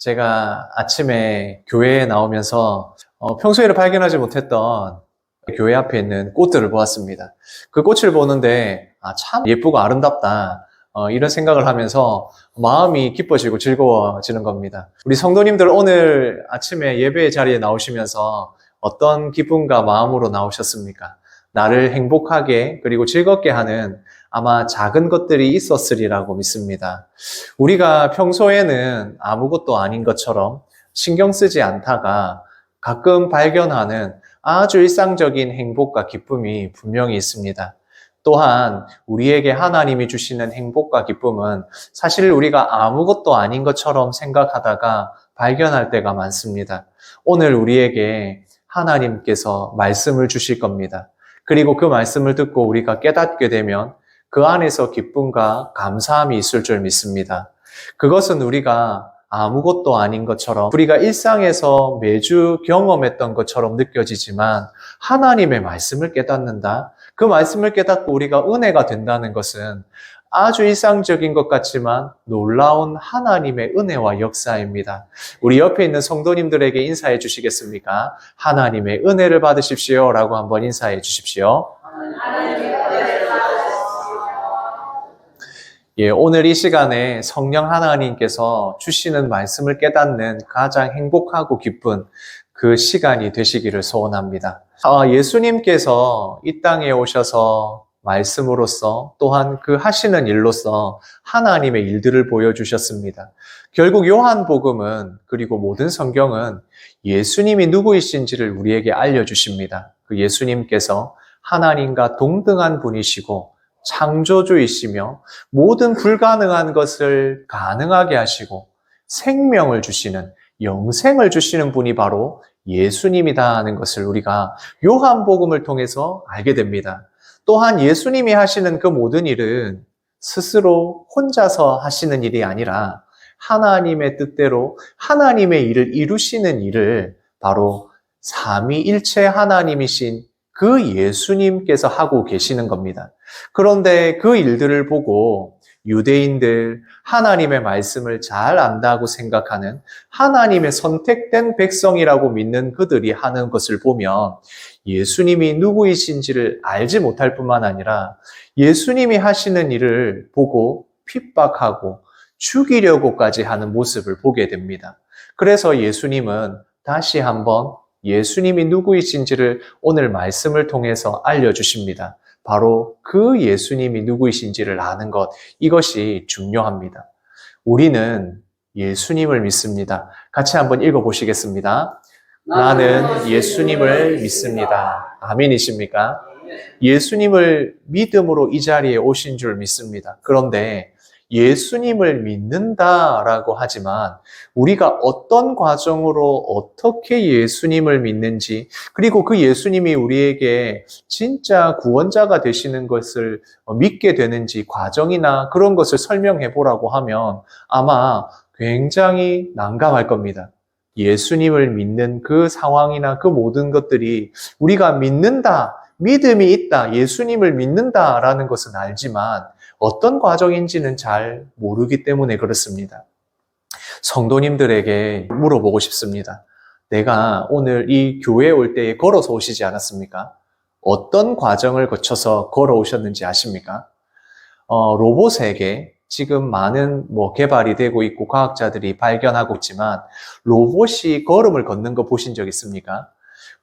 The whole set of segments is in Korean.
제가 아침에 교회에 나오면서 평소에는 발견하지 못했던 교회 앞에 있는 꽃들을 보았습니다. 그 꽃을 보는데 참 예쁘고 아름답다 이런 생각을 하면서 마음이 기뻐지고 즐거워지는 겁니다. 우리 성도님들 오늘 아침에 예배 자리에 나오시면서 어떤 기쁨과 마음으로 나오셨습니까? 나를 행복하게 그리고 즐겁게 하는 아마 작은 것들이 있었으리라고 믿습니다. 우리가 평소에는 아무것도 아닌 것처럼 신경 쓰지 않다가 가끔 발견하는 아주 일상적인 행복과 기쁨이 분명히 있습니다. 또한 우리에게 하나님이 주시는 행복과 기쁨은 사실 우리가 아무것도 아닌 것처럼 생각하다가 발견할 때가 많습니다. 오늘 우리에게 하나님께서 말씀을 주실 겁니다. 그리고 그 말씀을 듣고 우리가 깨닫게 되면 그 안에서 기쁨과 감사함이 있을 줄 믿습니다. 그것은 우리가 아무것도 아닌 것처럼 우리가 일상에서 매주 경험했던 것처럼 느껴지지만 하나님의 말씀을 깨닫는다. 그 말씀을 깨닫고 우리가 은혜가 된다는 것은 아주 일상적인 것 같지만 놀라운 하나님의 은혜와 역사입니다. 우리 옆에 있는 성도님들에게 인사해 주시겠습니까? 하나님의 은혜를 받으십시오 라고 한번 인사해 주십시오. 오늘 이 시간에 성령 하나님께서 주시는 말씀을 깨닫는 가장 행복하고 기쁜 그 시간이 되시기를 소원합니다. 예수님께서 이 땅에 오셔서 말씀으로써 또한 그 하시는 일로써 하나님의 일들을 보여주셨습니다. 결국 요한복음은 그리고 모든 성경은 예수님이 누구이신지를 우리에게 알려주십니다. 그 예수님께서 하나님과 동등한 분이시고 창조주이시며 모든 불가능한 것을 가능하게 하시고 생명을 주시는 영생을 주시는 분이 바로 예수님이다 하는 것을 우리가 요한복음을 통해서 알게 됩니다. 또한 예수님이 하시는 그 모든 일은 스스로 혼자서 하시는 일이 아니라 하나님의 뜻대로 하나님의 일을 이루시는 일을 바로 삼위일체 하나님이신 그 예수님께서 하고 계시는 겁니다. 그런데 그 일들을 보고 유대인들, 하나님의 말씀을 잘 안다고 생각하는 하나님의 선택된 백성이라고 믿는 그들이 하는 것을 보면 예수님이 누구이신지를 알지 못할 뿐만 아니라 예수님이 하시는 일을 보고 핍박하고 죽이려고까지 하는 모습을 보게 됩니다. 그래서 예수님은 다시 한번 예수님이 누구이신지를 오늘 말씀을 통해서 알려주십니다. 바로 그 예수님이 누구이신지를 아는 것, 이것이 중요합니다. 우리는 예수님을 믿습니다. 같이 한번 읽어보시겠습니다. 나는 예수님을 믿습니다. 아멘이십니까? 예수님을 믿음으로 이 자리에 오신 줄 믿습니다. 그런데 예수님을 믿는다라고 하지만 우리가 어떤 과정으로 어떻게 예수님을 믿는지 그리고 그 예수님이 우리에게 진짜 구원자가 되시는 것을 믿게 되는지 과정이나 그런 것을 설명해 보라고 하면 아마 굉장히 난감할 겁니다. 예수님을 믿는 그 상황이나 그 모든 것들이 우리가 믿는다, 믿음이 있다, 예수님을 믿는다라는 것은 알지만 어떤 과정인지는 잘 모르기 때문에 그렇습니다. 성도님들에게 물어보고 싶습니다. 내가 오늘 이 교회에 올 때에 걸어서 오시지 않았습니까? 어떤 과정을 거쳐서 걸어오셨는지 아십니까? 로봇에게 지금 많은 개발이 되고 있고 과학자들이 발견하고 있지만 로봇이 걸음을 걷는 거 보신 적 있습니까?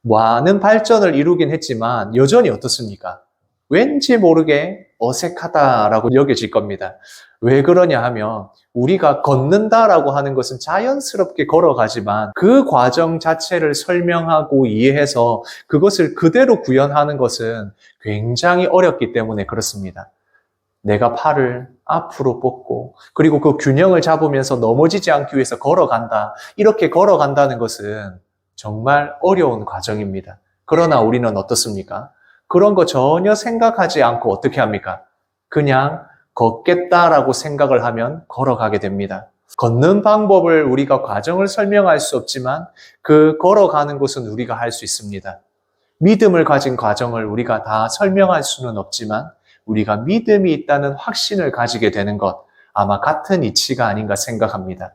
많은 발전을 이루긴 했지만 여전히 어떻습니까? 왠지 모르게 어색하다라고 여겨질 겁니다. 왜 그러냐 하면 우리가 걷는다라고 하는 것은 자연스럽게 걸어가지만 그 과정 자체를 설명하고 이해해서 그것을 그대로 구현하는 것은 굉장히 어렵기 때문에 그렇습니다. 내가 팔을 앞으로 뻗고 그리고 그 균형을 잡으면서 넘어지지 않기 위해서 걸어간다. 이렇게 걸어간다는 것은 정말 어려운 과정입니다. 그러나 우리는 어떻습니까? 그런 거 전혀 생각하지 않고 어떻게 합니까? 그냥 걷겠다라고 생각을 하면 걸어가게 됩니다. 걷는 방법을 우리가 과정을 설명할 수 없지만 그 걸어가는 것은 우리가 할 수 있습니다. 믿음을 가진 과정을 우리가 다 설명할 수는 없지만 우리가 믿음이 있다는 확신을 가지게 되는 것 아마 같은 이치가 아닌가 생각합니다.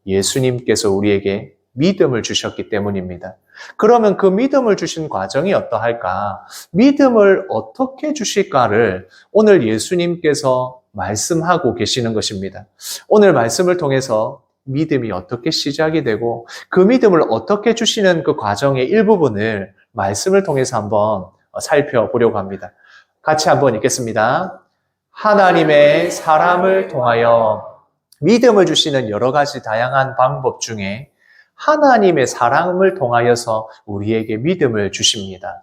예수님께서 우리에게 믿음을 주셨기 때문입니다. 그러면 그 믿음을 주신 과정이 어떠할까? 믿음을 어떻게 주실까를 오늘 예수님께서 말씀하고 계시는 것입니다. 오늘 말씀을 통해서 믿음이 어떻게 시작이 되고 그 믿음을 어떻게 주시는 그 과정의 일부분을 말씀을 통해서 한번 살펴보려고 합니다. 같이 한번 읽겠습니다. 하나님의 사람을 통하여 믿음을 주시는 여러 가지 다양한 방법 중에 하나님의 사람을 통하여서 우리에게 믿음을 주십니다.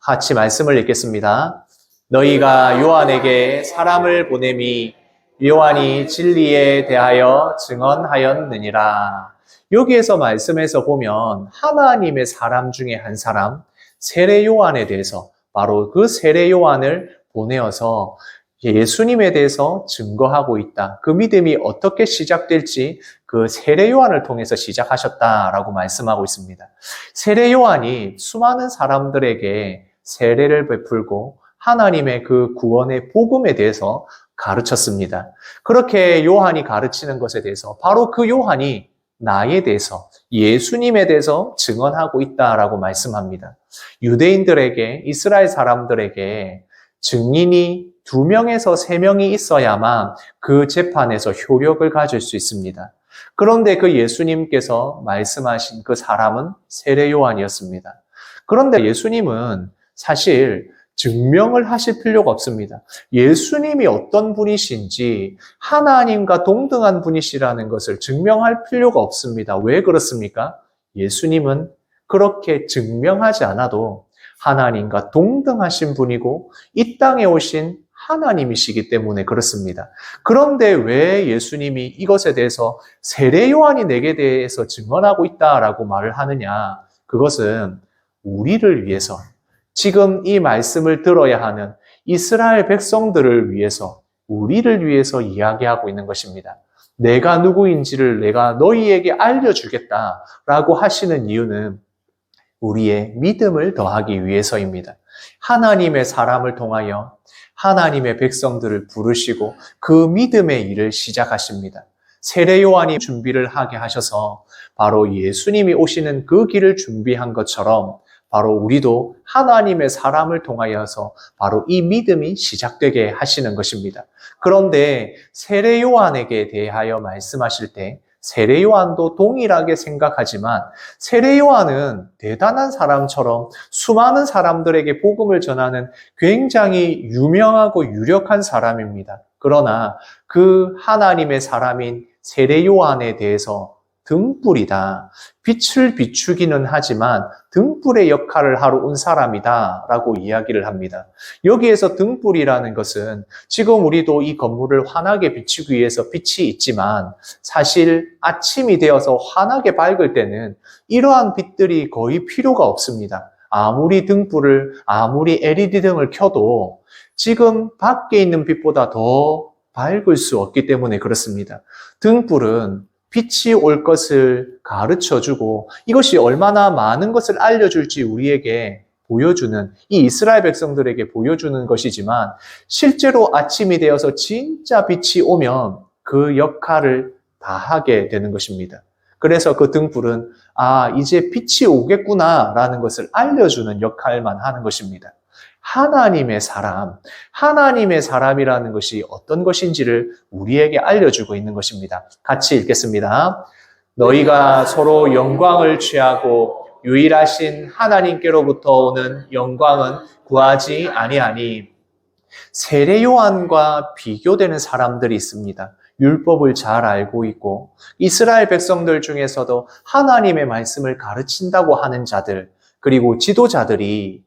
같이 말씀을 읽겠습니다. 너희가 요한에게 사람을 보냄이 요한이 진리에 대하여 증언하였느니라. 여기에서 말씀에서 보면 하나님의 사람 중에 한 사람, 세례 요한에 대해서 바로 그 세례 요한을 보내어서 예수님에 대해서 증거하고 있다. 그 믿음이 어떻게 시작될지 그 세례 요한을 통해서 시작하셨다라고 말씀하고 있습니다. 세례 요한이 수많은 사람들에게 세례를 베풀고 하나님의 그 구원의 복음에 대해서 가르쳤습니다. 그렇게 요한이 가르치는 것에 대해서 바로 그 요한이 나에 대해서 예수님에 대해서 증언하고 있다라고 말씀합니다. 유대인들에게 이스라엘 사람들에게 증인이 2명에서 3명이 있어야만 그 재판에서 효력을 가질 수 있습니다. 그런데 그 예수님께서 말씀하신 그 사람은 세례 요한이었습니다. 그런데 예수님은 사실 증명을 하실 필요가 없습니다. 예수님이 어떤 분이신지 하나님과 동등한 분이시라는 것을 증명할 필요가 없습니다. 왜 그렇습니까? 예수님은 그렇게 증명하지 않아도 하나님과 동등하신 분이고 이 땅에 오신 하나님이시기 때문에 그렇습니다. 그런데 왜 예수님이 이것에 대해서 세례 요한이 내게 대해서 증언하고 있다라고 말을 하느냐? 그것은 우리를 위해서 지금 이 말씀을 들어야 하는 이스라엘 백성들을 위해서 우리를 위해서 이야기하고 있는 것입니다. 내가 누구인지를 내가 너희에게 알려주겠다라고 하시는 이유는 우리의 믿음을 더하기 위해서입니다. 하나님의 사람을 통하여 하나님의 백성들을 부르시고 그 믿음의 일을 시작하십니다. 세례 요한이 준비를 하게 하셔서 바로 예수님이 오시는 그 길을 준비한 것처럼 바로 우리도 하나님의 사람을 통하여서 바로 이 믿음이 시작되게 하시는 것입니다. 그런데 세례 요한에게 대하여 말씀하실 때 세례 요한도 동일하게 생각하지만 세례 요한은 대단한 사람처럼 수많은 사람들에게 복음을 전하는 굉장히 유명하고 유력한 사람입니다. 그러나 그 하나님의 사람인 세례 요한에 대해서 등불이다. 빛을 비추기는 하지만 등불의 역할을 하러 온 사람이다 라고 이야기를 합니다. 여기에서 등불이라는 것은 지금 우리도 이 건물을 환하게 비추기 위해서 빛이 있지만 사실 아침이 되어서 환하게 밝을 때는 이러한 빛들이 거의 필요가 없습니다. 아무리 LED 등을 켜도 지금 밖에 있는 빛보다 더 밝을 수 없기 때문에 그렇습니다. 등불은 빛이 올 것을 가르쳐주고 이것이 얼마나 많은 것을 알려줄지 우리에게 보여주는 이 이스라엘 백성들에게 보여주는 것이지만 실제로 아침이 되어서 진짜 빛이 오면 그 역할을 다 하게 되는 것입니다. 그래서 그 등불은 이제 빛이 오겠구나라는 것을 알려주는 역할만 하는 것입니다. 하나님의 사람이라는 것이 어떤 것인지를 우리에게 알려주고 있는 것입니다. 같이 읽겠습니다. 너희가 서로 영광을 취하고 유일하신 하나님께로부터 오는 영광은 구하지 아니하니. 세례 요한과 비교되는 사람들이 있습니다. 율법을 잘 알고 있고 이스라엘 백성들 중에서도 하나님의 말씀을 가르친다고 하는 자들 그리고 지도자들이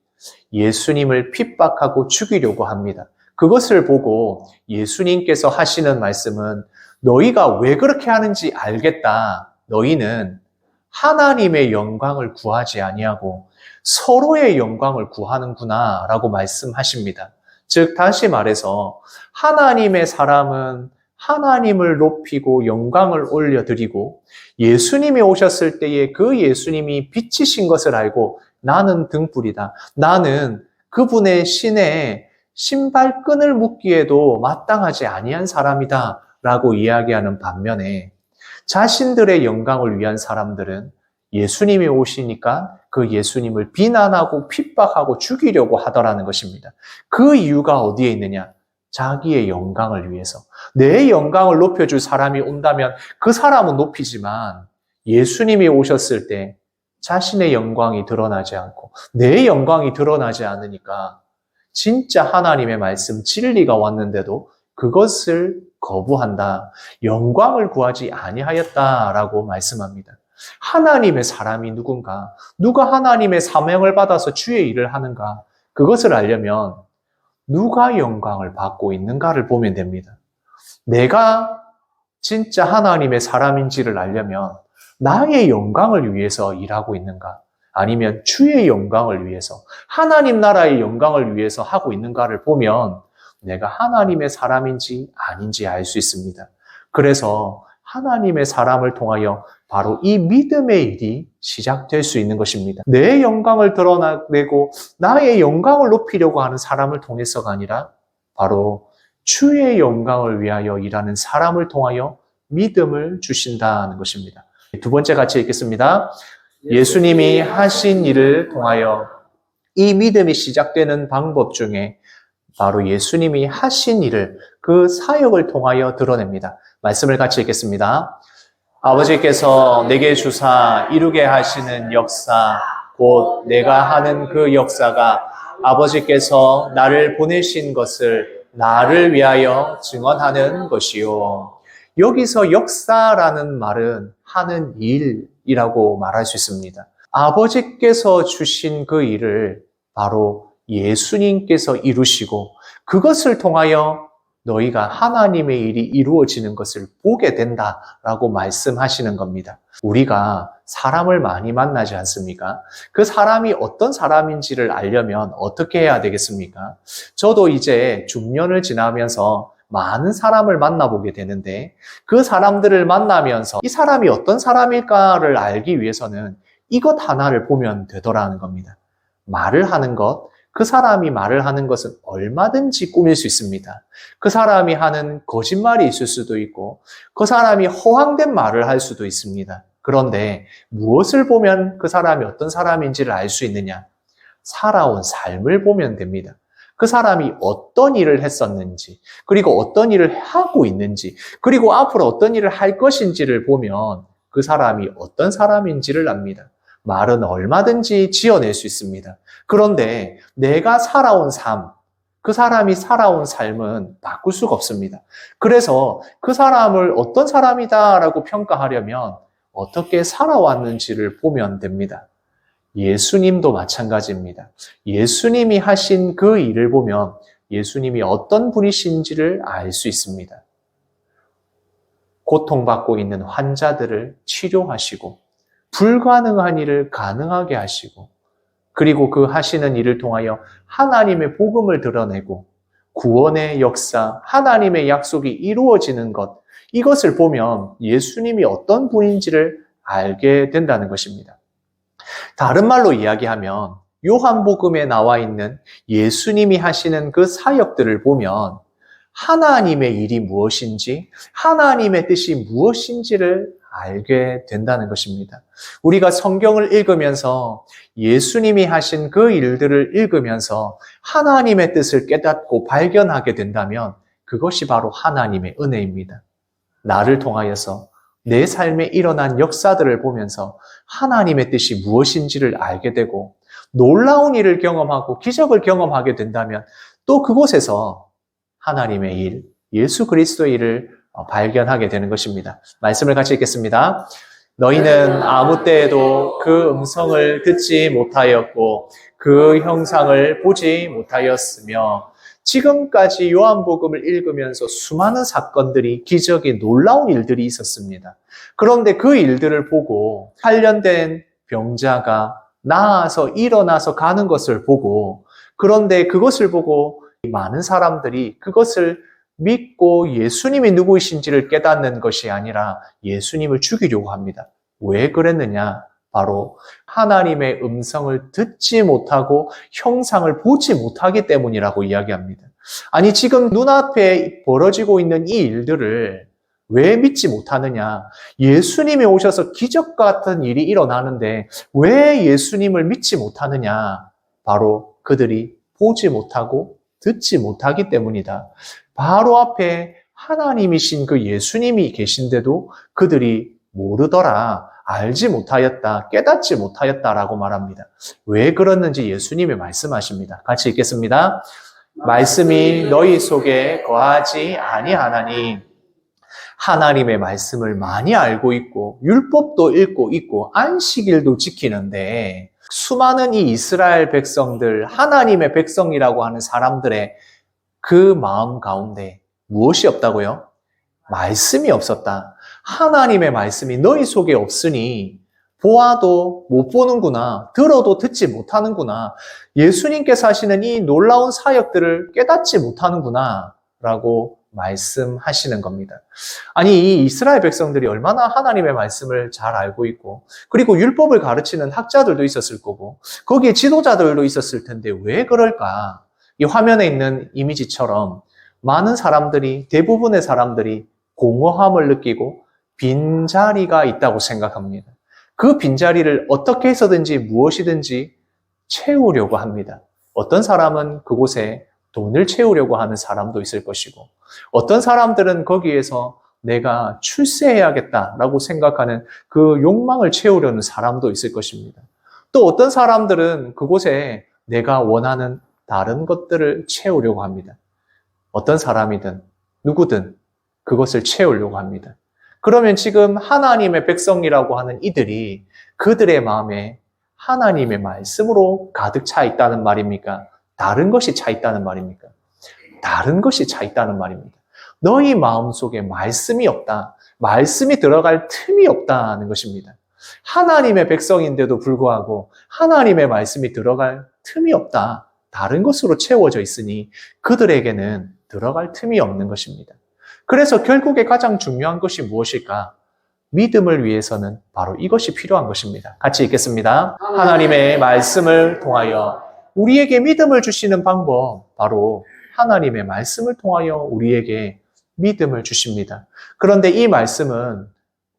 예수님을 핍박하고 죽이려고 합니다. 그것을 보고 예수님께서 하시는 말씀은 너희가 왜 그렇게 하는지 알겠다. 너희는 하나님의 영광을 구하지 아니하고 서로의 영광을 구하는구나 라고 말씀하십니다. 즉 다시 말해서 하나님의 사람은 하나님을 높이고 영광을 올려드리고 예수님이 오셨을 때에 그 예수님이 빛이신 것을 알고 나는 등불이다. 나는 그분의 신에 신발끈을 묶기에도 마땅하지 아니한 사람이다. 라고 이야기하는 반면에 자신들의 영광을 위한 사람들은 예수님이 오시니까 그 예수님을 비난하고 핍박하고 죽이려고 하더라는 것입니다. 그 이유가 어디에 있느냐? 자기의 영광을 위해서. 내 영광을 높여줄 사람이 온다면 그 사람은 높이지만 예수님이 오셨을 때 자신의 영광이 드러나지 않고 내 영광이 드러나지 않으니까 진짜 하나님의 말씀, 진리가 왔는데도 그것을 거부한다. 영광을 구하지 아니하였다라고 말씀합니다. 하나님의 사람이 누군가, 누가 하나님의 사명을 받아서 주의 일을 하는가, 그것을 알려면 누가 영광을 받고 있는가를 보면 됩니다. 내가 진짜 하나님의 사람인지를 알려면 나의 영광을 위해서 일하고 있는가, 아니면 주의 영광을 위해서, 하나님 나라의 영광을 위해서 하고 있는가를 보면 내가 하나님의 사람인지 아닌지 알 수 있습니다. 그래서 하나님의 사람을 통하여 바로 이 믿음의 일이 시작될 수 있는 것입니다. 내 영광을 드러내고 나의 영광을 높이려고 하는 사람을 통해서가 아니라 바로 주의 영광을 위하여 일하는 사람을 통하여 믿음을 주신다는 것입니다. 두 번째 같이 읽겠습니다. 예수님이 하신 일을 통하여 이 믿음이 시작되는 방법 중에 바로 예수님이 하신 일을, 그 사역을 통하여 드러냅니다. 말씀을 같이 읽겠습니다. 아버지께서 내게 주사 이루게 하시는 역사, 곧 내가 하는 그 역사가 아버지께서 나를 보내신 것을 나를 위하여 증언하는 것이요. 여기서 역사라는 말은 하는 일이라고 말할 수 있습니다. 아버지께서 주신 그 일을 바로 예수님께서 이루시고 그것을 통하여 너희가 하나님의 일이 이루어지는 것을 보게 된다라고 말씀하시는 겁니다. 우리가 사람을 많이 만나지 않습니까? 그 사람이 어떤 사람인지를 알려면 어떻게 해야 되겠습니까? 저도 이제 중년을 지나면서 많은 사람을 만나보게 되는데 그 사람들을 만나면서 이 사람이 어떤 사람일까를 알기 위해서는 이것 하나를 보면 되더라는 겁니다. 말을 하는 것, 그 사람이 말을 하는 것은 얼마든지 꾸밀 수 있습니다. 그 사람이 하는 거짓말이 있을 수도 있고 그 사람이 허황된 말을 할 수도 있습니다. 그런데 무엇을 보면 그 사람이 어떤 사람인지를 알 수 있느냐? 살아온 삶을 보면 됩니다. 그 사람이 어떤 일을 했었는지, 그리고 어떤 일을 하고 있는지, 그리고 앞으로 어떤 일을 할 것인지를 보면 그 사람이 어떤 사람인지를 압니다. 말은 얼마든지 지어낼 수 있습니다. 그런데 내가 살아온 삶, 그 사람이 살아온 삶은 바꿀 수가 없습니다. 그래서 그 사람을 어떤 사람이다라고 평가하려면 어떻게 살아왔는지를 보면 됩니다. 예수님도 마찬가지입니다. 예수님이 하신 그 일을 보면 예수님이 어떤 분이신지를 알 수 있습니다. 고통받고 있는 환자들을 치료하시고 불가능한 일을 가능하게 하시고 그리고 그 하시는 일을 통하여 하나님의 복음을 드러내고 구원의 역사, 하나님의 약속이 이루어지는 것, 이것을 보면 예수님이 어떤 분인지를 알게 된다는 것입니다. 다른 말로 이야기하면 요한복음에 나와 있는 예수님이 하시는 그 사역들을 보면 하나님의 일이 무엇인지, 하나님의 뜻이 무엇인지를 알게 된다는 것입니다. 우리가 성경을 읽으면서 예수님이 하신 그 일들을 읽으면서 하나님의 뜻을 깨닫고 발견하게 된다면 그것이 바로 하나님의 은혜입니다. 나를 통하여서 내 삶에 일어난 역사들을 보면서 하나님의 뜻이 무엇인지를 알게 되고 놀라운 일을 경험하고 기적을 경험하게 된다면 또 그곳에서 하나님의 일, 예수 그리스도의 일을 발견하게 되는 것입니다. 말씀을 같이 읽겠습니다. 너희는 아무 때에도 그 음성을 듣지 못하였고 그 형상을 보지 못하였으며 지금까지 요한복음을 읽으면서 수많은 사건들이 기적이 놀라운 일들이 있었습니다. 그런데 그 일들을 보고 관련된 병자가 나아서 일어나서 가는 것을 보고 그런데 그것을 보고 많은 사람들이 그것을 믿고 예수님이 누구이신지를 깨닫는 것이 아니라 예수님을 죽이려고 합니다. 왜 그랬느냐? 바로 하나님의 음성을 듣지 못하고 형상을 보지 못하기 때문이라고 이야기합니다. 아니 지금 눈앞에 벌어지고 있는 이 일들을 왜 믿지 못하느냐? 예수님이 오셔서 기적 같은 일이 일어나는데 왜 예수님을 믿지 못하느냐? 바로 그들이 보지 못하고 듣지 못하기 때문이다. 바로 앞에 하나님이신 그 예수님이 계신데도 그들이 모르더라, 알지 못하였다, 깨닫지 못하였다라고 말합니다. 왜 그랬는지 예수님이 말씀하십니다. 같이 읽겠습니다. 말씀이 너희 속에 거하지 아니하나니. 하나님의 말씀을 많이 알고 있고 율법도 읽고 있고 안식일도 지키는데 수많은 이 이스라엘 백성들, 하나님의 백성이라고 하는 사람들의 그 마음 가운데 무엇이 없다고요? 말씀이 없었다. 하나님의 말씀이 너희 속에 없으니 보아도 못 보는구나, 들어도 듣지 못하는구나, 예수님께서 하시는 이 놀라운 사역들을 깨닫지 못하는구나 라고 말씀하시는 겁니다. 아니, 이 이스라엘 백성들이 얼마나 하나님의 말씀을 잘 알고 있고, 그리고 율법을 가르치는 학자들도 있었을 거고, 거기에 지도자들도 있었을 텐데 왜 그럴까? 이 화면에 있는 이미지처럼 많은 사람들이, 대부분의 사람들이 공허함을 느끼고 빈자리가 있다고 생각합니다. 그 빈자리를 어떻게 해서든지 무엇이든지 채우려고 합니다. 어떤 사람은 그곳에 돈을 채우려고 하는 사람도 있을 것이고, 어떤 사람들은 거기에서 내가 출세해야겠다라고 생각하는 그 욕망을 채우려는 사람도 있을 것입니다. 또 어떤 사람들은 그곳에 내가 원하는 다른 것들을 채우려고 합니다. 어떤 사람이든 누구든 그것을 채우려고 합니다. 그러면 지금 하나님의 백성이라고 하는 이들이 그들의 마음에 하나님의 말씀으로 가득 차 있다는 말입니까? 다른 것이 차 있다는 말입니까? 다른 것이 차 있다는 말입니다. 너희 마음속에 말씀이 없다. 말씀이 들어갈 틈이 없다는 것입니다. 하나님의 백성인데도 불구하고 하나님의 말씀이 들어갈 틈이 없다. 다른 것으로 채워져 있으니 그들에게는 들어갈 틈이 없는 것입니다. 그래서 결국에 가장 중요한 것이 무엇일까? 믿음을 위해서는 바로 이것이 필요한 것입니다. 같이 읽겠습니다. 하나님의 말씀을 통하여 우리에게 믿음을 주시는 방법, 바로 하나님의 말씀을 통하여 우리에게 믿음을 주십니다. 그런데 이 말씀은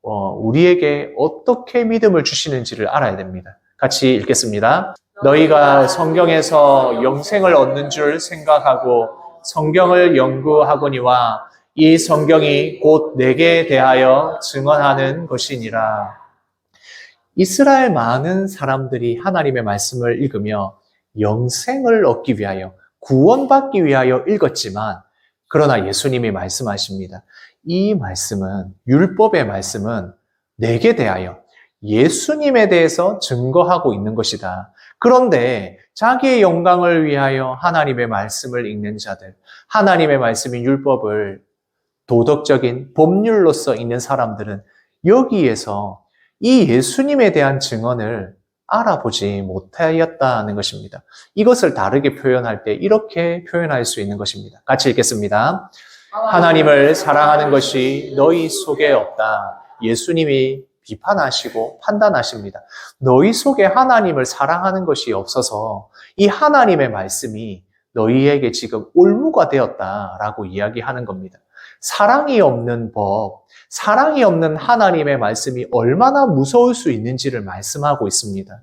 우리에게 어떻게 믿음을 주시는지를 알아야 됩니다. 같이 읽겠습니다. 너희가 성경에서 영생을 얻는 줄 생각하고 성경을 연구하거니와 이 성경이 곧 내게 대하여 증언하는 것이니라. 이스라엘 많은 사람들이 하나님의 말씀을 읽으며 영생을 얻기 위하여, 구원받기 위하여 읽었지만, 그러나 예수님이 말씀하십니다. 이 말씀은, 율법의 말씀은 내게 대하여, 예수님에 대해서 증거하고 있는 것이다. 그런데 자기의 영광을 위하여 하나님의 말씀을 읽는 자들, 하나님의 말씀인 율법을 도덕적인 법률로서 읽는 사람들은 여기에서 이 예수님에 대한 증언을 알아보지 못하였다는 것입니다. 이것을 다르게 표현할 때 이렇게 표현할 수 있는 것입니다. 같이 읽겠습니다. 하나님을 사랑하는 것이 너희 속에 없다. 예수님이 비판하시고 판단하십니다. 너희 속에 하나님을 사랑하는 것이 없어서 이 하나님의 말씀이 너희에게 지금 올무가 되었다라고 이야기하는 겁니다. 사랑이 없는 법, 사랑이 없는 하나님의 말씀이 얼마나 무서울 수 있는지를 말씀하고 있습니다.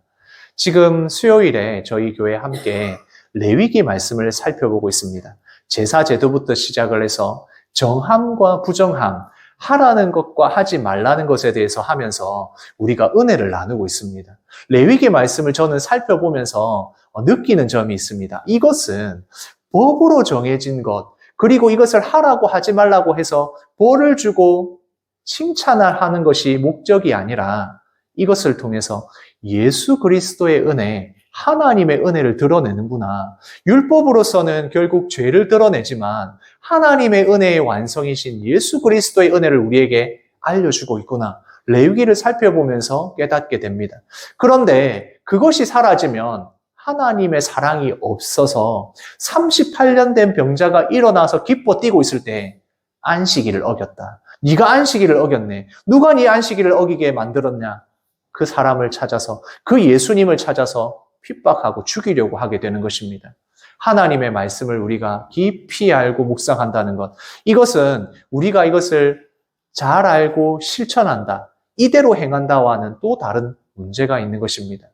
지금 수요일에 저희 교회 함께 레위기 말씀을 살펴보고 있습니다. 제사 제도부터 시작을 해서 정함과 부정함, 하라는 것과 하지 말라는 것에 대해서 하면서 우리가 은혜를 나누고 있습니다. 레위기 말씀을 저는 살펴보면서 느끼는 점이 있습니다. 이것은 법으로 정해진 것, 그리고 이것을 하라고 하지 말라고 해서 벌을 주고 칭찬하는 것이 목적이 아니라 이것을 통해서 예수 그리스도의 은혜, 하나님의 은혜를 드러내는구나. 율법으로서는 결국 죄를 드러내지만 하나님의 은혜의 완성이신 예수 그리스도의 은혜를 우리에게 알려주고 있구나. 레위기를 살펴보면서 깨닫게 됩니다. 그런데 그것이 사라지면 하나님의 사랑이 없어서 38년 된 병자가 일어나서 기뻐 뛰고 있을 때 안식일을 어겼다. 네가 안식일을 어겼네. 누가 네 안식일을 어기게 만들었냐? 그 사람을 찾아서, 그 예수님을 찾아서 핍박하고 죽이려고 하게 되는 것입니다. 하나님의 말씀을 우리가 깊이 알고 묵상한다는 것, 이것은 우리가 이것을 잘 알고 실천한다. 이대로 행한다와는 또 다른 문제가 있는 것입니다.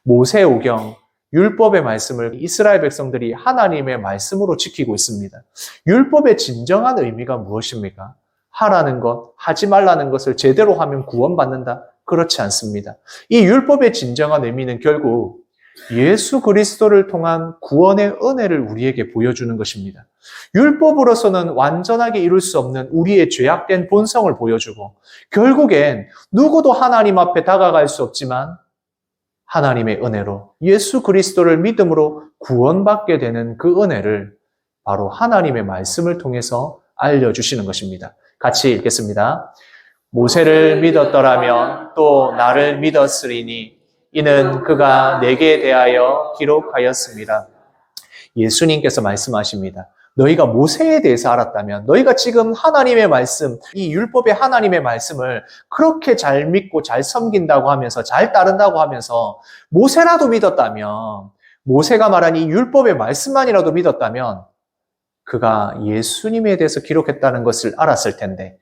모세오경, 율법의 말씀을 이스라엘 백성들이 하나님의 말씀으로 지키고 있습니다. 율법의 진정한 의미가 무엇입니까? 하라는 것, 하지 말라는 것을 제대로 하면 구원받는다? 그렇지 않습니다. 이 율법의 진정한 의미는 결국 예수 그리스도를 통한 구원의 은혜를 우리에게 보여주는 것입니다. 율법으로서는 완전하게 이룰 수 없는 우리의 죄악된 본성을 보여주고 결국엔 누구도 하나님 앞에 다가갈 수 없지만 하나님의 은혜로 예수 그리스도를 믿음으로 구원받게 되는 그 은혜를 바로 하나님의 말씀을 통해서 알려주시는 것입니다. 같이 읽겠습니다. 모세를 믿었더라면 또 나를 믿었으리니 이는 그가 내게 대하여 기록하였습니다. 예수님께서 말씀하십니다. 너희가 모세에 대해서 알았다면, 너희가 지금 하나님의 말씀, 이 율법의 하나님의 말씀을 그렇게 잘 믿고 잘 섬긴다고 하면서, 잘 따른다고 하면서 모세라도 믿었다면, 모세가 말한 이 율법의 말씀만이라도 믿었다면 그가 예수님에 대해서 기록했다는 것을 알았을 텐데,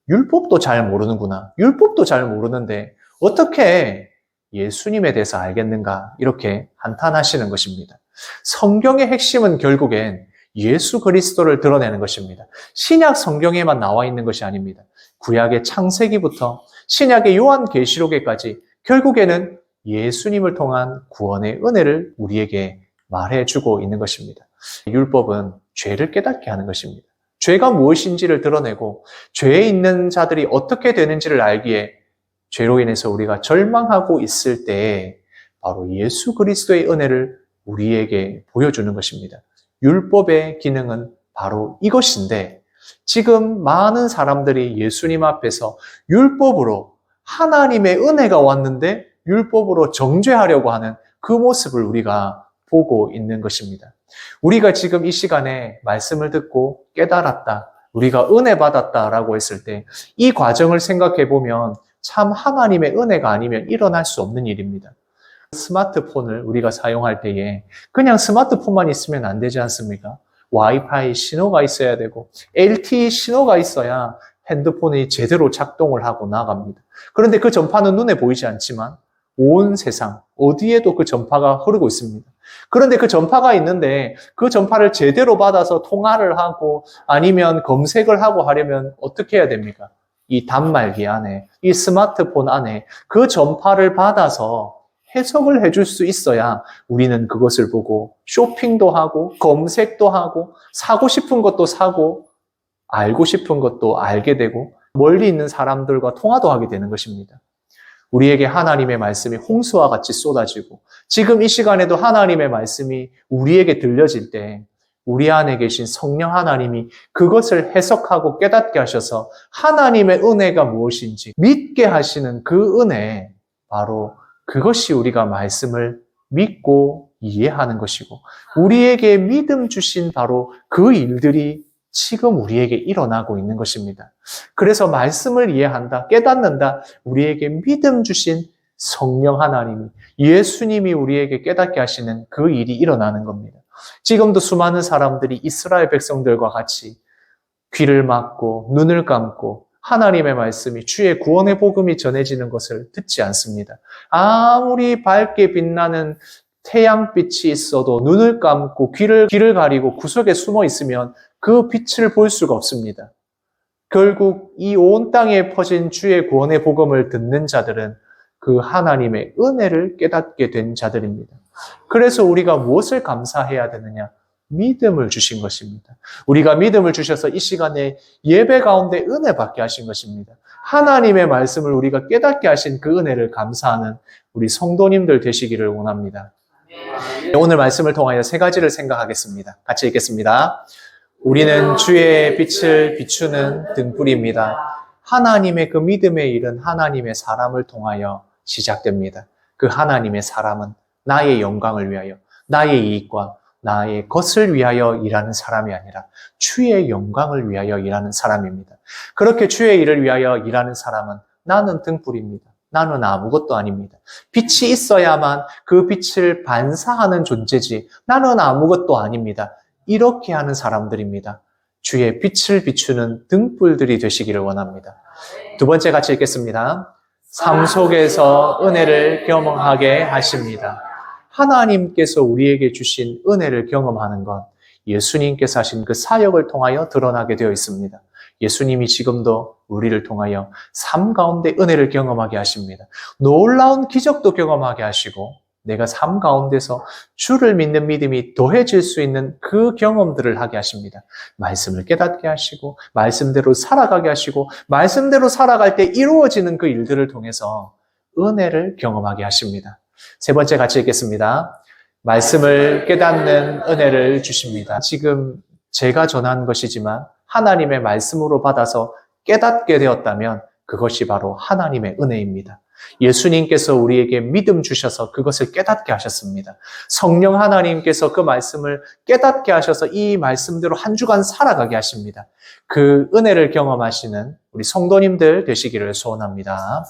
율법도 잘 모르는구나. 율법도 잘 모르는데 어떻게 예수님에 대해서 알겠는가? 이렇게 한탄하시는 것입니다. 성경의 핵심은 결국엔 예수 그리스도를 드러내는 것입니다. 신약 성경에만 나와 있는 것이 아닙니다. 구약의 창세기부터 신약의 요한계시록에까지 결국에는 예수님을 통한 구원의 은혜를 우리에게 말해주고 있는 것입니다. 율법은 죄를 깨닫게 하는 것입니다. 죄가 무엇인지를 드러내고 죄에 있는 자들이 어떻게 되는지를 알기에 죄로 인해서 우리가 절망하고 있을 때에 바로 예수 그리스도의 은혜를 우리에게 보여주는 것입니다. 율법의 기능은 바로 이것인데 지금 많은 사람들이 예수님 앞에서 율법으로 하나님의 은혜가 왔는데 율법으로 정죄하려고 하는 그 모습을 우리가 보고 있는 것입니다. 우리가 지금 이 시간에 말씀을 듣고 깨달았다, 우리가 은혜 받았다라고 했을 때 이 과정을 생각해 보면 참 하나님의 은혜가 아니면 일어날 수 없는 일입니다. 스마트폰을 우리가 사용할 때에 그냥 스마트폰만 있으면 안 되지 않습니까? 와이파이 신호가 있어야 되고 LTE 신호가 있어야 핸드폰이 제대로 작동을 하고 나갑니다. 그런데 그 전파는 눈에 보이지 않지만 온 세상 어디에도 그 전파가 흐르고 있습니다. 그런데 그 전파가 있는데 그 전파를 제대로 받아서 통화를 하고 아니면 검색을 하고 하려면 어떻게 해야 됩니까? 이 단말기 안에, 이 스마트폰 안에 그 전파를 받아서 해석을 해줄 수 있어야 우리는 그것을 보고 쇼핑도 하고 검색도 하고 사고 싶은 것도 사고 알고 싶은 것도 알게 되고 멀리 있는 사람들과 통화도 하게 되는 것입니다. 우리에게 하나님의 말씀이 홍수와 같이 쏟아지고 지금 이 시간에도 하나님의 말씀이 우리에게 들려질 때 우리 안에 계신 성령 하나님이 그것을 해석하고 깨닫게 하셔서 하나님의 은혜가 무엇인지 믿게 하시는 그 은혜, 바로 그것이 우리가 말씀을 믿고 이해하는 것이고 우리에게 믿음 주신 바로 그 일들이 지금 우리에게 일어나고 있는 것입니다. 그래서 말씀을 이해한다, 깨닫는다, 우리에게 믿음 주신 성령 하나님이, 예수님이 우리에게 깨닫게 하시는 그 일이 일어나는 겁니다. 지금도 수많은 사람들이 이스라엘 백성들과 같이 귀를 막고 눈을 감고 하나님의 말씀이 주의 구원의 복음이 전해지는 것을 듣지 않습니다. 아무리 밝게 빛나는 태양빛이 있어도 눈을 감고 귀를 가리고 구석에 숨어 있으면 그 빛을 볼 수가 없습니다. 결국 이 온 땅에 퍼진 주의 구원의 복음을 듣는 자들은 그 하나님의 은혜를 깨닫게 된 자들입니다. 그래서 우리가 무엇을 감사해야 되느냐? 믿음을 주신 것입니다. 우리가 믿음을 주셔서 이 시간에 예배 가운데 은혜 받게 하신 것입니다. 하나님의 말씀을 우리가 깨닫게 하신 그 은혜를 감사하는 우리 성도님들 되시기를 원합니다. 오늘 말씀을 통하여 세 가지를 생각하겠습니다. 같이 읽겠습니다. 우리는 주의 빛을 비추는 등불입니다. 하나님의 그 믿음의 일은 하나님의 사람을 통하여 시작됩니다. 그 하나님의 사람은 나의 영광을 위하여, 나의 이익과 나의 것을 위하여 일하는 사람이 아니라 주의 영광을 위하여 일하는 사람입니다. 그렇게 주의 일을 위하여 일하는 사람은 나는 등불입니다. 나는 아무것도 아닙니다. 빛이 있어야만 그 빛을 반사하는 존재지 나는 아무것도 아닙니다. 이렇게 하는 사람들입니다. 주의 빛을 비추는 등불들이 되시기를 원합니다. 두 번째 같이 읽겠습니다. 삶 속에서 은혜를 경험하게 하십니다. 하나님께서 우리에게 주신 은혜를 경험하는 것, 예수님께서 하신 그 사역을 통하여 드러나게 되어 있습니다. 예수님이 지금도 우리를 통하여 삶 가운데 은혜를 경험하게 하십니다. 놀라운 기적도 경험하게 하시고 내가 삶 가운데서 주를 믿는 믿음이 더해질 수 있는 그 경험들을 하게 하십니다. 말씀을 깨닫게 하시고 말씀대로 살아가게 하시고 말씀대로 살아갈 때 이루어지는 그 일들을 통해서 은혜를 경험하게 하십니다. 세 번째 같이 읽겠습니다. 말씀을 깨닫는 은혜를 주십니다. 지금 제가 전한 것이지만 하나님의 말씀으로 받아서 깨닫게 되었다면 그것이 바로 하나님의 은혜입니다. 예수님께서 우리에게 믿음 주셔서 그것을 깨닫게 하셨습니다. 성령 하나님께서 그 말씀을 깨닫게 하셔서 이 말씀대로 한 주간 살아가게 하십니다. 그 은혜를 경험하시는 우리 성도님들 되시기를 소원합니다.